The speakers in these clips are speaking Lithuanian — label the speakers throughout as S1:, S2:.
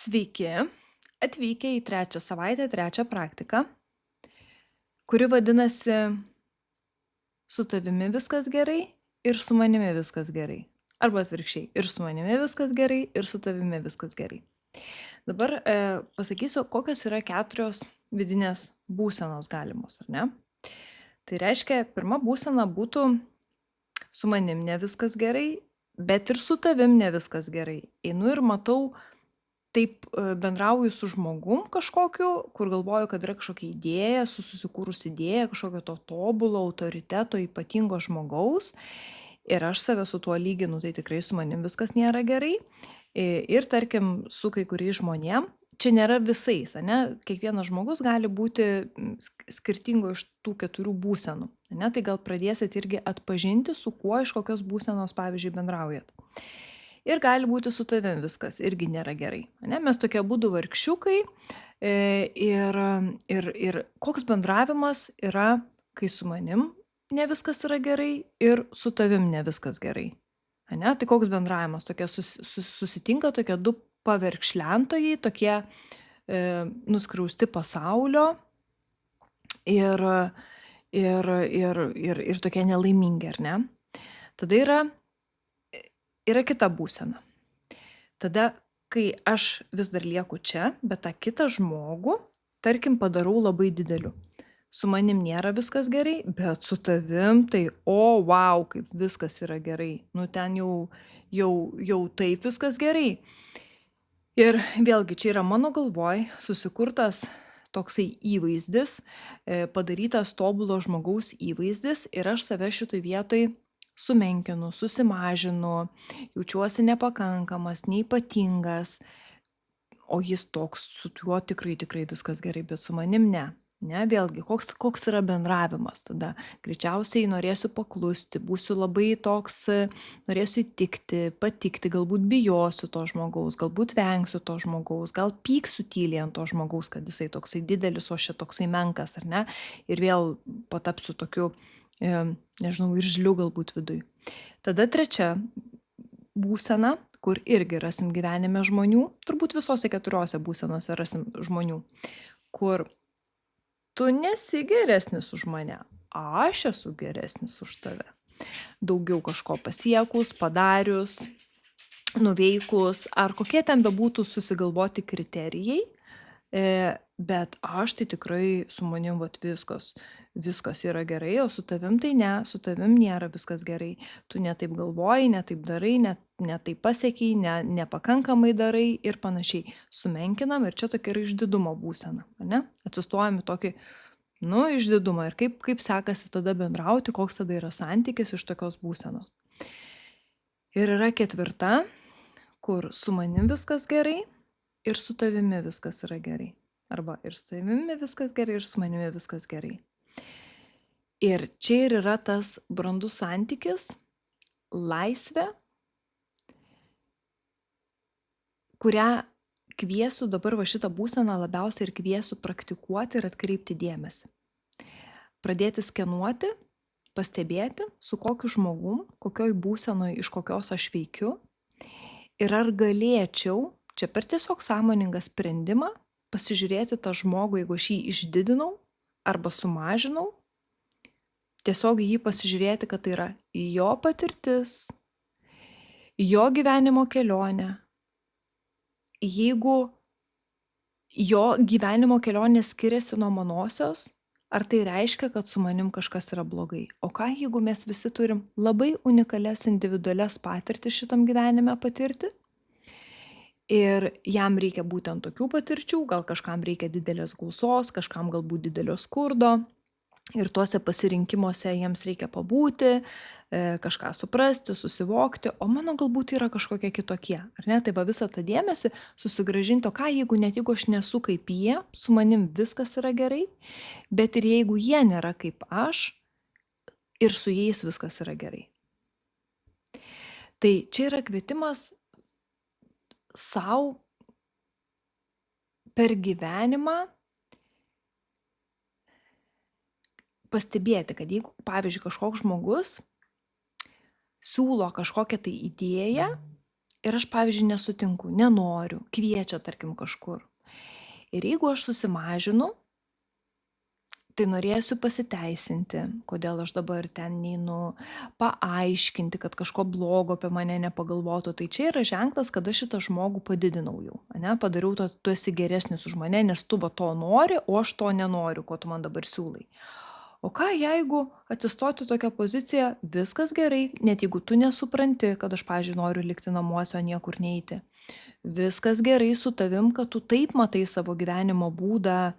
S1: Sveiki, atvykę į trečią savaitę, trečią praktiką, kuri vadinasi "Su tavimi viskas gerai ir su manimi viskas gerai". Arba atvirkščiai, ir su manimi viskas gerai, ir su tavimi viskas gerai. Dabar pasakysiu, kokios yra 4 vidinės būsenos galimos, ar ne? Tai reiškia, pirma būsena būtų su manim ne viskas gerai, bet ir su tavim ne viskas gerai. Einu ir matau taip bendrauju su žmogum kažkokiu, kur galvoju, kad yra kažkokia idėja, susikūrus idėja kažkokio to tobulo autoriteto, ypatingo žmogaus. Ir aš save su tuo lyginu, tai tikrai su manim viskas nėra gerai. Ir tarkim, su kai kuriais žmonėm, čia nėra visais, ane? Kiekvienas žmogus gali būti skirtingo iš tų 4 būsenų. Ane? Tai gal pradėsit irgi atpažinti, su kuo iš kokios būsenos, pavyzdžiui, bendraujat. Ir gali būti su tavim viskas irgi nėra gerai. Ane? Mes tokie abudu vargšiukai ir koks bendravimas yra, kai su manim ne viskas yra gerai ir su tavim ne viskas gerai. Ane? Tai koks bendravimas? Tokie susitinka tokie du paverkšlentojai, tokie nuskriausti pasaulio ir tokie nelaimingi, ar ne? Tada yra kita būsena. Tada, kai aš vis dar lieku čia, bet tą kitą žmogų, tarkim, padarau labai dideliu. Su manim nėra viskas gerai, bet su tavim tai, wow, kaip viskas yra gerai. Nu, ten jau taip viskas gerai. Ir vėlgi, čia yra mano galvoj susikurtas toksai įvaizdis, padarytas tobulo žmogaus įvaizdis ir aš save šitoj vietoj sumenkinu, susimažinu, jaučiuosi nepakankamas, neypatingas, o jis toks, su juo tikrai viskas gerai, bet su manim ne. Ne, vėlgi, koks yra bendravimas tada? Greičiausiai norėsiu paklusti, būsiu labai toks, norėsiu įtikti, patikti, galbūt bijosiu to žmogaus, galbūt vengsiu to žmogaus, gal pyksiu tyliai ant to žmogaus, kad jisai toksai didelis, o šia toksai menkas, ar ne? Ir vėl patapsiu tokiu, nežinau, irzliu galbūt viduj. Tada trečia būsena, kur irgi rasim gyvenime žmonių, turbūt visose 4 būsenose rasim žmonių, kur tu nesi geresnis už mane, aš esu geresnis už tave. Daugiau kažko pasiekus, padarius, nuveikus, ar kokie ten bebūtų susigalvoti kriterijai, bet aš tai tikrai su manim vat viskas yra gerai, o su tavim tai ne, su tavim nėra viskas gerai. Tu ne taip galvoji, ne taip darai, ne taip pasiekiai, nepakankamai darai ir panašiai. Sumenkinam ir čia tokia yra išdidumo būsena, ne? Atsistojam į tokį, išdidumą ir kaip sekasi tada bendrauti, koks tada yra santykis iš tokios būsenos. Ir yra 4, kur su manim viskas gerai ir su tavimi viskas yra gerai. Arba ir su tavimi viskas gerai, ir su manimi viskas gerai. Ir čia ir yra tas brandus santykis, laisvė, kurią kviesiu dabar va šitą būseną labiausiai ir kviesiu praktikuoti ir atkreipti dėmesį. Pradėti skenuoti, pastebėti, su kokiu žmogum, kokioj būsenoj, iš kokios aš veikiu ir ar galėčiau čia per tiesiog sąmoningą sprendimą pasižiūrėti tą žmogų, jeigu aš jį išdidinau arba sumažinau, tiesiog jį pasižiūrėti, kad tai yra jo patirtis, jo gyvenimo kelionė. Jeigu jo gyvenimo kelionė skiriasi nuo manosios, ar tai reiškia, kad su manim kažkas yra blogai? O ką, jeigu mes visi turim labai unikalias individualias patirtis šitam gyvenime patirti? Ir jam reikia būtent tokių patirčių, gal kažkam reikia didelės gausos, kažkam galbūt didelio skurdo. Ir tuose pasirinkimuose jiems reikia pabūti, kažką suprasti, susivokti, o mano galbūt yra kažkokie kitokie. Ar ne? Tai va visą tą dėmesį susigrąžinti, o ką jeigu net jeigu aš nesu kaip jie, su manim viskas yra gerai, bet ir jeigu jie nėra kaip aš, ir su jais viskas yra gerai. Tai čia yra kvietimas sau per gyvenimą pastebėti, kad jeigu, pavyzdžiui, kažkoks žmogus siūlo kažkokią tai idėją ir aš, pavyzdžiui, nesutinku, nenoriu, kviečia, tarkim, kažkur. Ir jeigu aš susimažinu, tai norėsiu pasiteisinti, kodėl aš dabar ten neinu, paaiškinti, kad kažko blogo apie mane nepagalvotų. Tai čia yra ženklas, kad aš šitą žmogų padidinau jau, ane, padariau to, tu esi geresnis už mane, nes tu va to nori, o aš to nenoriu, ko tu man dabar siūlai. O ką jeigu atsistoti tokią poziciją, viskas gerai, net jeigu tu nesupranti, kad aš, pavyzdžiui, noriu likti namuose, o niekur neiti. Viskas gerai su tavim, kad tu taip matai savo gyvenimo būdą,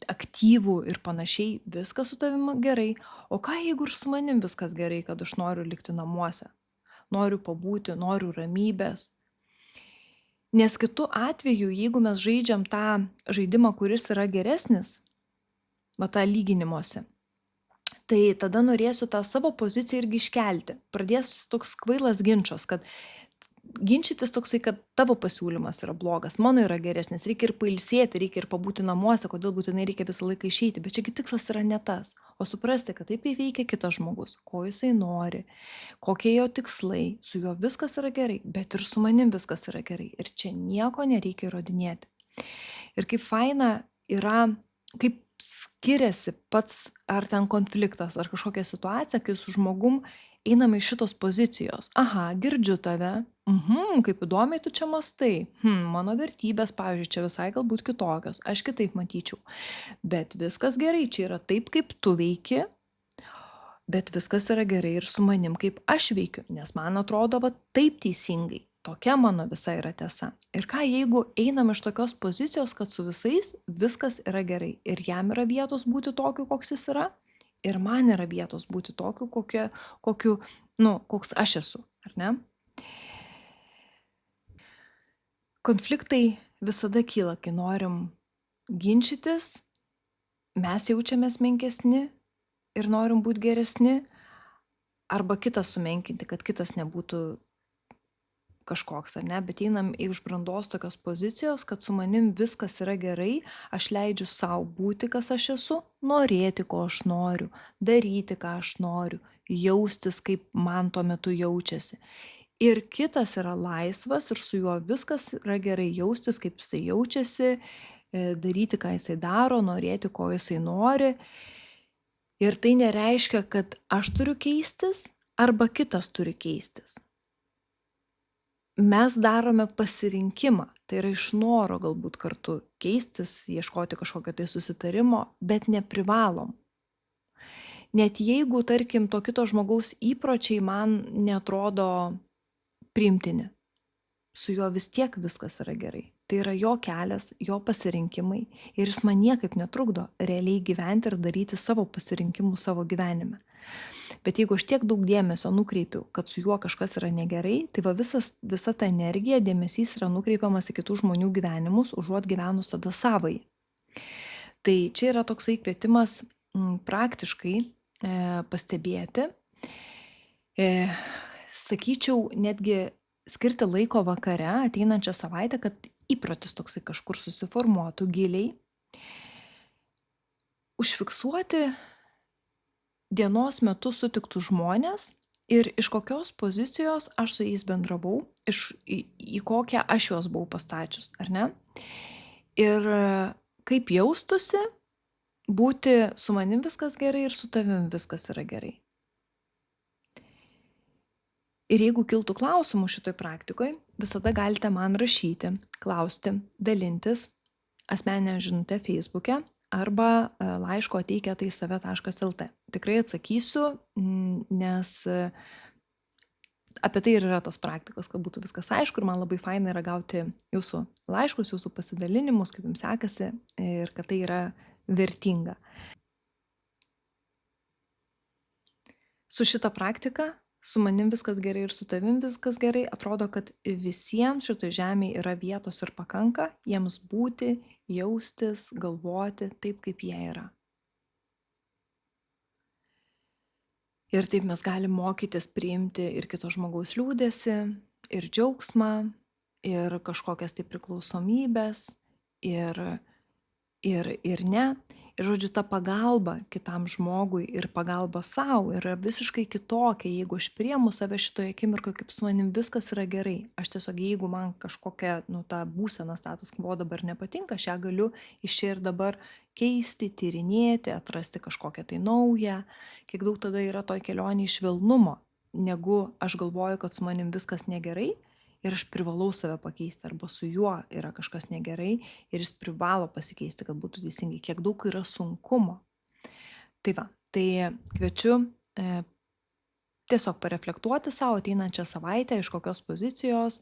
S1: aktyvų ir panašiai, viskas su tavim gerai. O ką jeigu ir su manim viskas gerai, kad aš noriu likti namuose, noriu pabūti, noriu ramybės. Nes kitu atveju, jeigu mes žaidžiam tą žaidimą, kuris yra geresnis, va tą lyginimuose, tai tada norėsiu tą savo poziciją irgi iškelti. Pradės toks kvailas ginčas, kad ginčytis toksai, kad tavo pasiūlymas yra blogas, mano yra geresnis, reikia ir pailsėti, reikia ir pabūti namuose, kodėl būtinai reikia visą laiką išeiti, bet čiagi tikslas yra ne tas, o suprasti, kad taip kaip veikia kitas žmogus, ko jisai nori, kokie jo tikslai, su juo viskas yra gerai, bet ir su manim viskas yra gerai ir čia nieko nereikia įrodinėti. Ir kaip faina yra, kaip skiriasi pats ar ten konfliktas, ar kažkokia situacija, kai su žmogum einame iš šitos pozicijos. Aha, girdžiu tave, kaip įdomiai tu čia mastai, mano vertybės, pavyzdžiui, čia visai galbūt kitokios, aš kitaip matyčiau. Bet viskas gerai, čia yra taip, kaip tu veiki, bet viskas yra gerai ir su manim, kaip aš veikiu, nes man atrodo, va taip teisingai. Tokia mano visa yra tiesa. Ir ką jeigu einam iš tokios pozicijos, kad su visais viskas yra gerai ir jam yra vietos būti tokiu, koks jis yra, ir man yra vietos būti tokiu, koks aš esu, ar ne? Konfliktai visada kyla, kai norim ginčytis, mes jaučiamės menkesni ir norim būti geresni, arba kitą sumenkinti, kad kitas nebūtų kažkoks, ar ne, bet einam iš brandos tokios pozicijos, kad su manim viskas yra gerai, aš leidžiu savo būti, kas aš esu, norėti, ko aš noriu, daryti, ką aš noriu, jaustis, kaip man tuo metu jaučiasi. Ir kitas yra laisvas ir su juo viskas yra gerai, jaustis, kaip jisai jaučiasi, daryti, ką jisai daro, norėti, ko jisai nori. Ir tai nereiškia, kad aš turiu keistis arba kitas turi keistis. Mes darome pasirinkimą, tai yra iš noro galbūt kartu keistis, ieškoti kažkokio tai susitarimo, bet neprivalom. Net jeigu, tarkim, to kito žmogaus įpročiai man neatrodo priimtini, su juo vis tiek viskas yra gerai. Tai yra jo kelias, jo pasirinkimai ir jis man niekaip netrukdo realiai gyventi ir daryti savo pasirinkimų savo gyvenime. Bet jeigu aš tiek daug dėmesio nukreipiu, kad su juo kažkas yra negerai, tai va visa ta energija, dėmesys yra nukreipiamas į kitų žmonių gyvenimus, užuot gyvenus tada savai. Tai čia yra toksai kvietimas praktiškai pastebėti. Sakyčiau, netgi skirti laiko vakare, ateinančią savaitę, kad įprotis toksai kažkur susiformuotų giliai. Užfiksuoti dienos metu sutiktus žmonės ir iš kokios pozicijos aš su jais bendravau, į kokią aš juos buvau pastačius, ar ne? Ir kaip jaustusi būti su manim viskas gerai ir su tavim viskas yra gerai. Ir jeigu kiltų klausimų šitoj praktikoje, visada galite man rašyti, klausti, dalintis asmeninę žinutę Facebook'e arba laiško ateikę tai save.lt. Tikrai atsakysiu, nes apie tai ir yra tos praktikos, kad būtų viskas aišku ir man labai faina yra gauti jūsų laiškus, jūsų pasidalinimus, kaip jums sekasi ir kad tai yra vertinga. Su šita praktika, su manim viskas gerai ir su tavim viskas gerai, atrodo, kad visiems šitoj žemėje yra vietos ir pakanka jiems būti, jaustis, galvoti taip, kaip jie yra. Ir taip mes galim mokytis priimti ir kito žmogaus liūdesį, ir džiaugsmą, ir kažkokias tai priklausomybės, ir ne. Ir žodžiu, ta pagalba kitam žmogui ir pagalba sau yra visiškai kitokia, jeigu aš priemu save šitoje akimirkoje, kaip su manim viskas yra gerai. Aš tiesiog, jeigu man kažkokia, ta būsena status quo dabar nepatinka, aš ją galiu iš čia ir dabar keisti, tyrinėti, atrasti kažkokią tai naują. Kiek daug tada yra toj kelionėj švelnumo, negu aš galvoju, kad su manim viskas negerai ir aš privalau save pakeisti, arba su juo yra kažkas negerai ir jis privalo pasikeisti, kad būtų teisingai. Kiek daug yra sunkumo. Tai va, tai kviečiu tiesiog pareflektuoti savo ateinančią savaitę, iš kokios pozicijos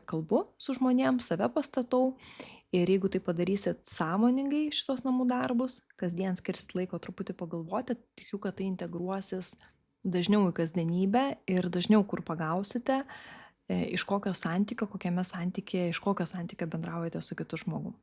S1: kalbu su žmonėm, save pastatau. Ir jeigu tai padarysit sąmoningai šitos namų darbus, kasdien skirsit laiko truputį pagalvoti, tikiu, kad tai integruosis dažniau į kasdienybę ir dažniau kur pagausite, iš kokio santykio, kokiame santykėje, iš kokio santykio bendraujate su kitu žmogum.